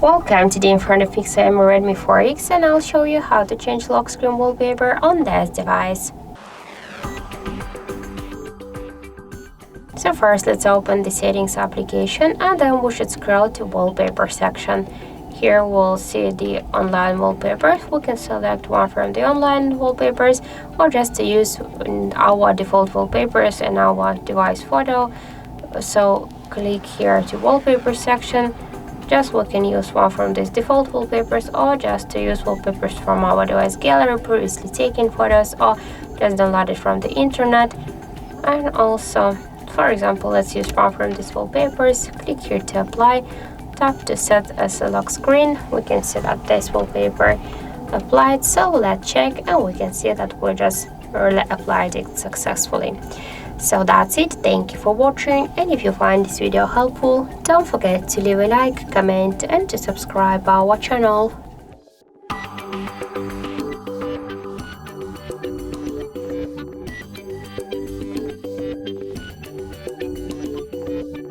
Welcome, today in front of XIAOMI Redmi 4X, and I'll show you how to change lock screen wallpaper on this device. So first let's open the settings application and then we should scroll to wallpaper section. Here we'll see the online wallpapers. We can select one from the online wallpapers or just to use our default wallpapers in our device photo. So click here to wallpaper section. Just we can use one from these default wallpapers or just to use wallpapers from our device gallery, previously taken photos, or just download it from the internet. And also, for example, let's use one from these wallpapers. Click here to apply, tap to set as a lock screen. We can see that this wallpaper applied, so let's check and we can see that we just really applied it successfully. So that's it. Thank you for watching, and if you find this video helpful, don't forget to leave a like, comment and to subscribe our channel.